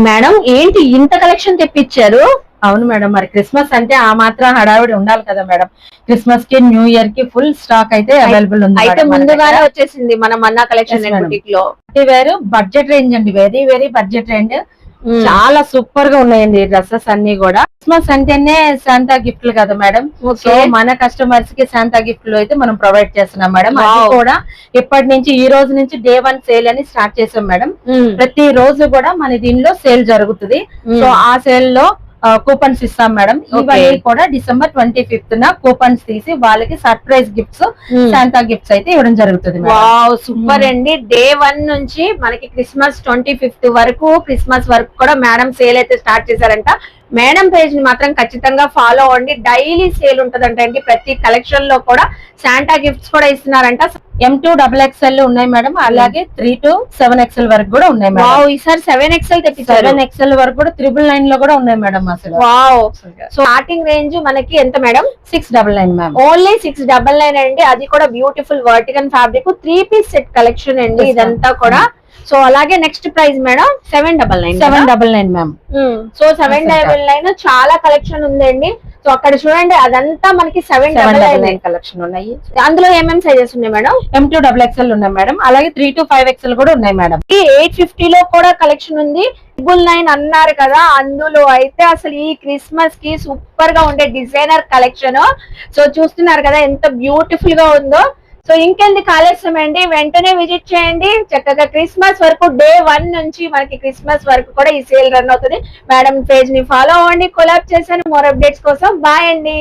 Madam ఏంటి ఇంత collection తెప్పించారు? అవును మేడం, మరి క్రిస్మస్ అంటే ఆ మాత్రం హడావిడి ఉండాలి కదా మేడం. క్రిస్మస్ కి న్యూ ఇయర్ కి ఫుల్ స్టాక్ అయితే అవైలబుల్ ఉంది. అయితే ముందుగానే వచ్చేసింది మన మన్నా కలెక్షన్ బుటిక్ లో. వేరు బడ్జెట్ రేంజ్ అండి, వెరీ వెరీ బడ్జెట్ రేంజ్. చాలా సూపర్ గా ఉన్నాయండి డ్రెస్సెస్ అన్ని కూడా. క్రిస్మస్ అంటేనే శాంతా గిఫ్ట్లు కదా మేడం. సో మన కస్టమర్స్ కి శాంతా గిఫ్ట్లు అయితే మనం ప్రొవైడ్ చేస్తున్నాం మేడం. అది కూడా ఇప్పటి నుంచి ఈ రోజు నుంచి డే 1 సేల్ అని స్టార్ట్ చేసాం మేడం. ప్రతి రోజు కూడా మన దీనిలో సేల్ జరుగుతుంది. సో ఆ సేల్ లో కూపన్స్ ఇస్తాం మేడం. ఇవన్నీ కూడా డిసెంబర్ 25th కూపన్స్ తీసి వాళ్ళకి సర్ప్రైజ్ గిఫ్ట్స్, శాంతా గిఫ్ట్స్ అయితే ఇవ్వడం జరుగుతుంది. వావ్ సూపర్ అండి. డే 1 నుంచి మనకి క్రిస్మస్ 25th వరకు, క్రిస్మస్ వరకు కూడా మేడం సేల్ అయితే స్టార్ట్ చేశారంట. మేడం పేజ్ ని మాత్రం ఖచ్చితంగా ఫాలో అవ్వండి. డైలీ సేల్ ఉంటదంట అండి. ప్రతి కలెక్షన్ లో కూడా శాంటా గిఫ్ట్స్ కూడా ఇస్తున్నారంట. M2XXL ఉన్నాయి మేడం, అలాగే 3 to 7XL వరకు కూడా ఉన్నాయి మేడం. వావ్ ఈసారి 7XL తెప్పించారు. 7XL వరకు కూడా 999 లో కూడా ఉన్నాయి మేడం. అసలు వావ్. సో స్టార్టింగ్ రేంజ్ మనకి ఎంత మేడం? 699 మ్యామ్. ఓన్లీ 699 అండి. అది కూడా beautiful vertical fabric 3 piece set collection అండి ఇదంతా కూడా. సో అలాగే next price madam 799 ma'am. So 799 చాలా కలెక్షన్ ఉందండి. సో అక్కడ చూడండి అదంతా మనకి 799 కలెక్షన్ ఉన్నాయి. అందులో ఏమేమి సైజెస్ ఉన్నాయి మేడం? M2XXL ఉన్నాయి మేడం, అలాగే 3 to 5XL కూడా ఉన్నాయి మేడం. 850 లో కూడా కలెక్షన్ ఉంది. 999 అన్నారు కదా, అందులో అయితే అసలు ఈ క్రిస్మస్ కి సూపర్ గా ఉండే డిజైనర్ కలెక్షన్. సో చూస్తున్నారు కదా ఎంత బ్యూటిఫుల్ గా ఉందో. సో ఇంకెందుకు ఆలస్యం అండి, వెంటనే విజిట్ చేయండి. చక్కగా క్రిస్మస్ వరకు డే 1 నుంచి మనకి క్రిస్మస్ వరకు కూడా ఈ సేల్ రన్ అవుతుంది. మేడం పేజ్ ని ఫాలో అవ్వండి. కొలాబ్ చేశాను. మోర్ అప్డేట్స్ కోసం బాయ్ అండి.